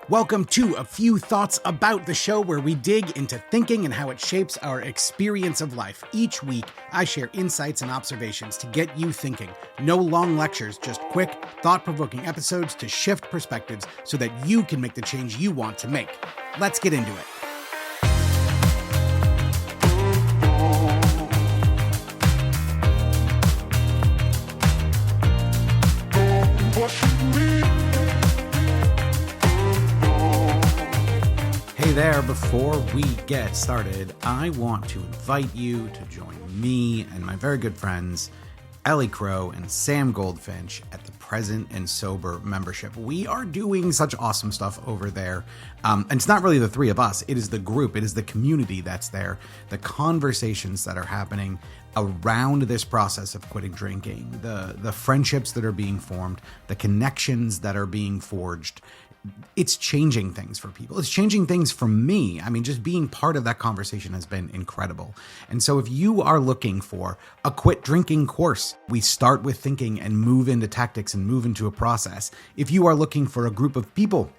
Welcome to A Few Thoughts About, the show where we dig into thinking and how it shapes our experience of life. Each week, I share insights and observations to get you thinking. No long lectures, just quick, thought-provoking episodes to shift perspectives so that you can make the change you want to make. Let's get into it. Hey there, before we get started, I want to invite you to join me and my very good friends, Ellie Crow and Sam Goldfinch, at the Present and Sober membership. We are doing such awesome stuff over there. And it's not really the three of us. It is the group. It is the community that's there. The conversations that are happening around this process of quitting drinking, the friendships that are being formed, the connections that are being forged. It's changing things for people. It's changing things for me. I mean, just being part of that conversation has been incredible. And so if you are looking for a quit drinking course, we start with thinking and move into tactics and move into a process. If you are looking for a group of people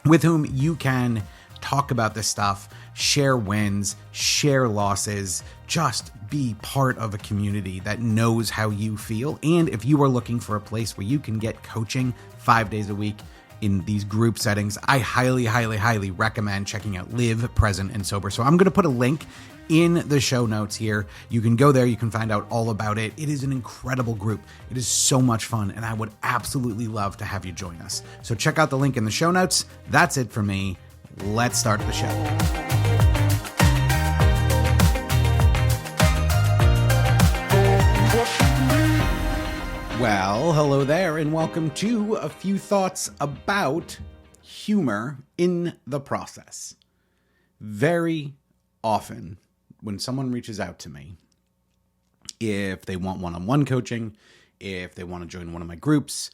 with whom you can talk about this stuff, share wins, share losses, just be part of a community that knows how you feel. And if you are looking for a place where you can get coaching 5 days a week, in these group settings, I highly recommend checking out Live, Present, and Sober. So I'm going to put a link in the show notes here. You can go there. You can find out all about it. It is an incredible group. It is so much fun, and I would absolutely love to have you join us. So check out the link in the show notes. That's it for me. Let's start the show. Well, hello there, and welcome to A Few Thoughts About Humor in the Process. Very often, when someone reaches out to me, if they want one-on-one coaching, if they want to join one of my groups,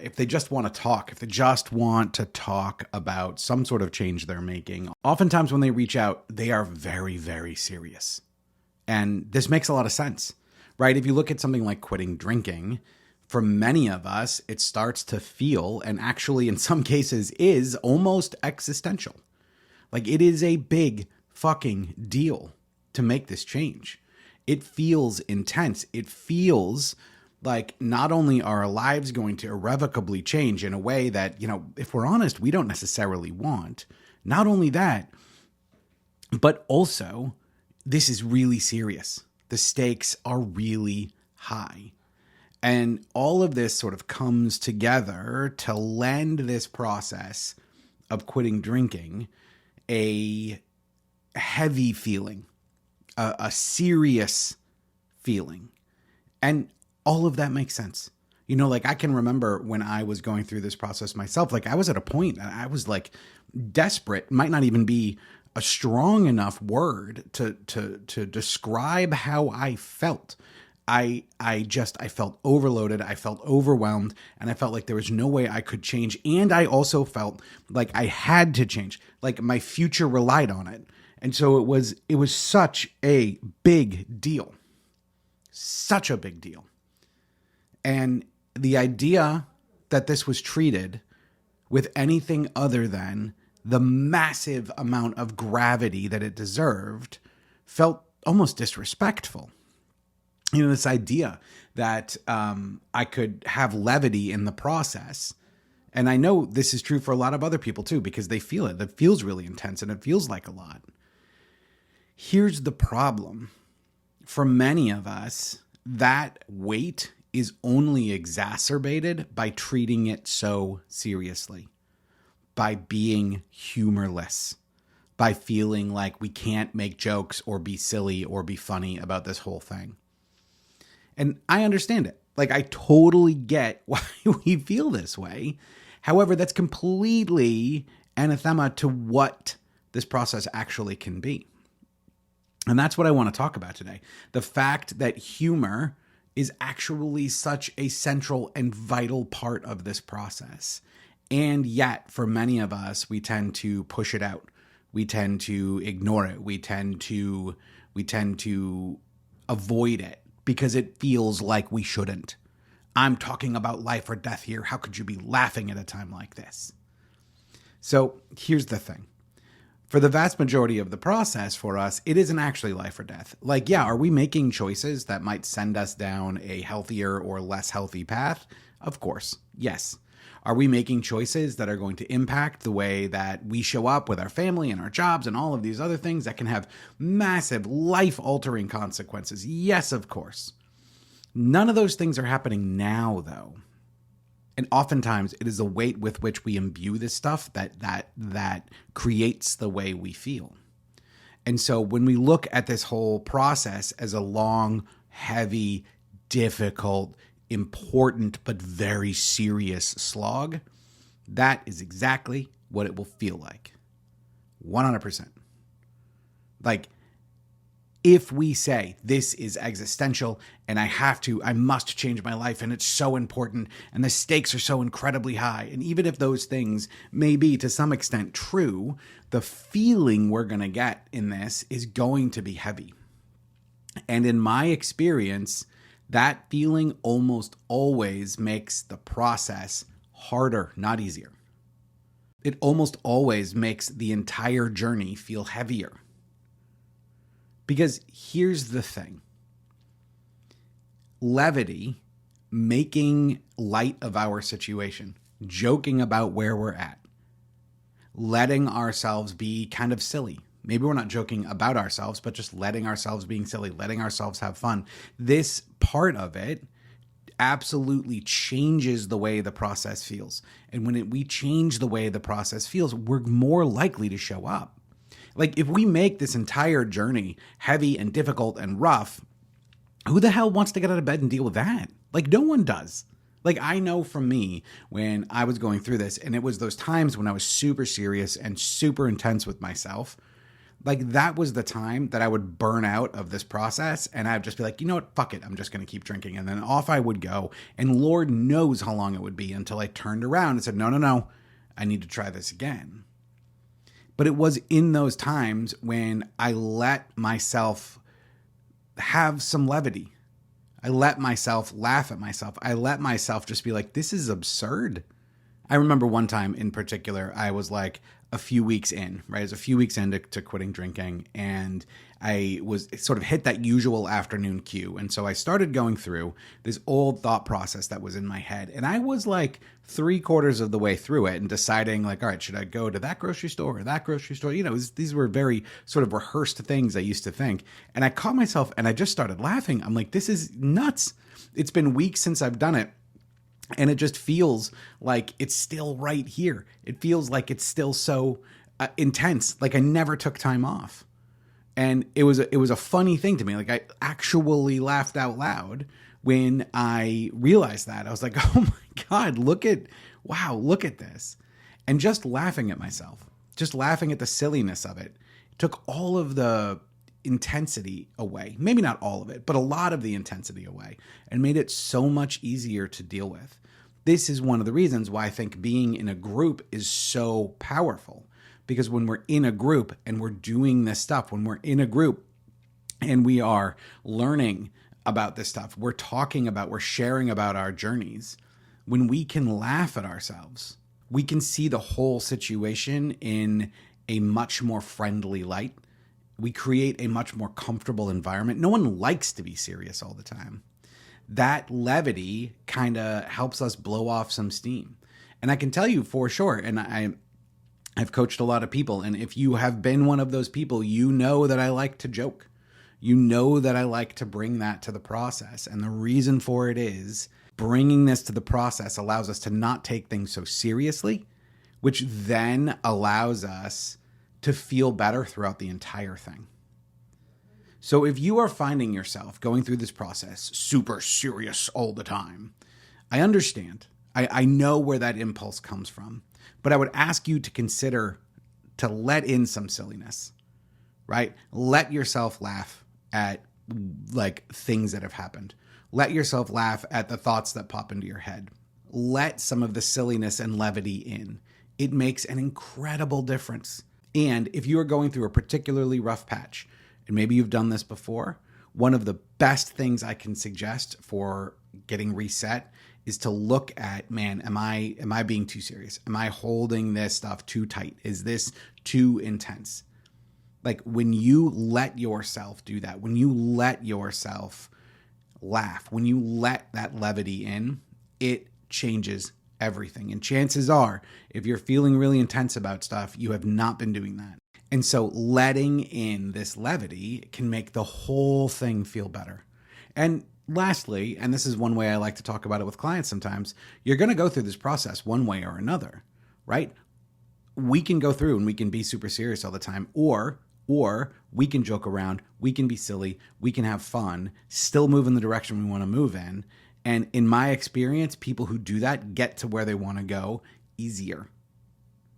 if they just want to talk, if they just want to talk about some sort of change they're making, oftentimes when they reach out, they are very serious. And this makes a lot of sense. Right? If you look at something like quitting drinking, for many of us, it starts to feel, and actually in some cases is, almost existential. Like, it is a big fucking deal to make this change. It feels intense. It feels like not only are our lives going to irrevocably change in a way that, if we're honest, we don't necessarily want. Not only that, but also this is really serious. The stakes are really high. And all of this sort of comes together to lend this process of quitting drinking a heavy feeling, a serious feeling. And all of that makes sense. I can remember when I was going through this process myself, I was at a point, I was desperate, might not even be a strong enough word to describe how I felt. I felt overloaded. I felt overwhelmed, and I felt like there was no way I could change. And I also felt like I had to change, like my future relied on it. And so it was such a big deal, such a big deal. And the idea that this was treated with anything other than the massive amount of gravity that it deserved felt almost disrespectful. This idea that I could have levity in the process. And I know this is true for a lot of other people too, because they feel it. It feels really intense and it feels like a lot. Here's the problem. For many of us, that weight is only exacerbated by treating it so seriously. By being humorless, by feeling like we can't make jokes or be silly or be funny about this whole thing. And I understand it. I totally get why we feel this way. However, that's completely anathema to what this process actually can be. And that's what I want to talk about today. The fact that humor is actually such a central and vital part of this process. And yet, for many of us, we tend to push it out. We tend to ignore it. We tend to avoid it because it feels like we shouldn't. I'm talking about life or death here. How could you be laughing at a time like this? So here's the thing. For the vast majority of the process for us, it isn't actually life or death. Like, yeah, are we making choices that might send us down a healthier or less healthy path? Of course, yes. Are we making choices that are going to impact the way that we show up with our family and our jobs and all of these other things that can have massive life-altering consequences? Yes, of course. None of those things are happening now, though. And oftentimes it is the weight with which we imbue this stuff that creates the way we feel. And so when we look at this whole process as a long, heavy, difficult, important, but very serious slog, that is exactly what it will feel like. 100%. Like, if we say this is existential and I must change my life and it's so important and the stakes are so incredibly high, and even if those things may be to some extent true, the feeling we're going to get in this is going to be heavy. And in my experience, that feeling almost always makes the process harder, not easier. It almost always makes the entire journey feel heavier. Because here's the thing. Levity, making light of our situation, joking about where we're at, letting ourselves be kind of silly. Maybe we're not joking about ourselves, but just letting ourselves being silly, letting ourselves have fun. This part of it absolutely changes the way the process feels. And when we change the way the process feels, we're more likely to show up. Like, if we make this entire journey heavy and difficult and rough, who the hell wants to get out of bed and deal with that? Like, no one does. Like, I know from me when I was going through this, and it was those times when I was super serious and super intense with myself, like, that was the time that I would burn out of this process, and I'd just be like, you know what, fuck it, I'm just going to keep drinking. And then off I would go, and Lord knows how long it would be until I turned around and said, no, I need to try this again. But it was in those times when I let myself have some levity. I let myself laugh at myself. I let myself just be like, this is absurd. I remember one time in particular, I was like a few weeks in, right? I was a few weeks into quitting drinking, and I was sort of hit that usual afternoon cue. And so I started going through this old thought process that was in my head. And I was like 3/4 of the way through it and deciding, like, all right, should I go to that grocery store or that grocery store? You know, these were very sort of rehearsed things I used to think. And I caught myself and I just started laughing. I'm like, this is nuts. It's been weeks since I've done it. And it just feels like it's still right here. It feels like it's still so intense. Like I never took time off. And it was a funny thing to me. Like, I actually laughed out loud when I realized that. I was like, oh my God, look at this. And just laughing at myself, just laughing at the silliness of it, took all of the intensity away. Maybe not all of it, but a lot of the intensity away, and made it so much easier to deal with. This is one of the reasons why I think being in a group is so powerful. Because when we're in a group and we're doing this stuff, when we're in a group and we are learning about this stuff, we're sharing about our journeys, when we can laugh at ourselves, we can see the whole situation in a much more friendly light. We create a much more comfortable environment. No one likes to be serious all the time. That levity kind of helps us blow off some steam. And I can tell you for sure, and I've coached a lot of people, and if you have been one of those people, you know that I like to joke. You know that I like to bring that to the process. And the reason for it is bringing this to the process allows us to not take things so seriously, which then allows us to feel better throughout the entire thing. So if you are finding yourself going through this process super serious all the time, I understand. I know where that impulse comes from. But I would ask you to consider to let in some silliness, right? Let yourself laugh at like things that have happened. Let yourself laugh at the thoughts that pop into your head. Let some of the silliness and levity in. It makes an incredible difference. And if you are going through a particularly rough patch, and maybe you've done this before, one of the best things I can suggest for getting reset is to look at, man, am I being too serious? Am I holding this stuff too tight? Is this too intense? Like when you let yourself do that, when you let yourself laugh, when you let that levity in, it changes everything. And chances are, if you're feeling really intense about stuff, you have not been doing that. And so letting in this levity can make the whole thing feel better. And lastly, and this is one way I like to talk about it with clients sometimes, you're going to go through this process one way or another, right? We can go through and we can be super serious all the time, or we can joke around, we can be silly, we can have fun, still move in the direction we want to move in. And in my experience, people who do that get to where they want to go easier.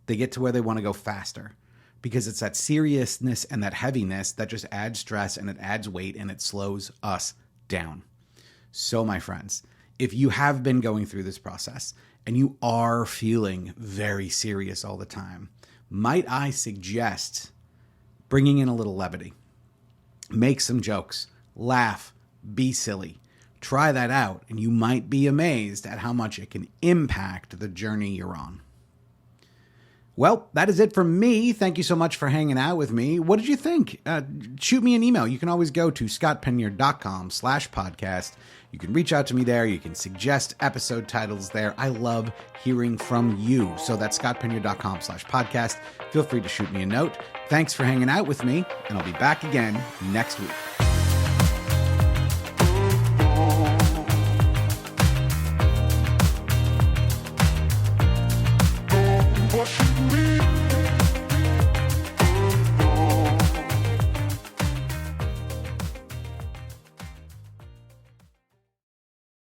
They get to where they want to go faster, because it's that seriousness and that heaviness that just adds stress and it adds weight and it slows us down. So my friends, if you have been going through this process and you are feeling very serious all the time, might I suggest bringing in a little levity? Make some jokes, laugh, be silly. Try that out, and you might be amazed at how much it can impact the journey you're on. Well, that is it from me. Thank you so much for hanging out with me. What did you think? Shoot me an email. You can always go to scottpenier.com/podcast. You can reach out to me there. You can suggest episode titles there. I love hearing from you. So that's scottpenier.com/podcast. Feel free to shoot me a note. Thanks for hanging out with me, and I'll be back again next week.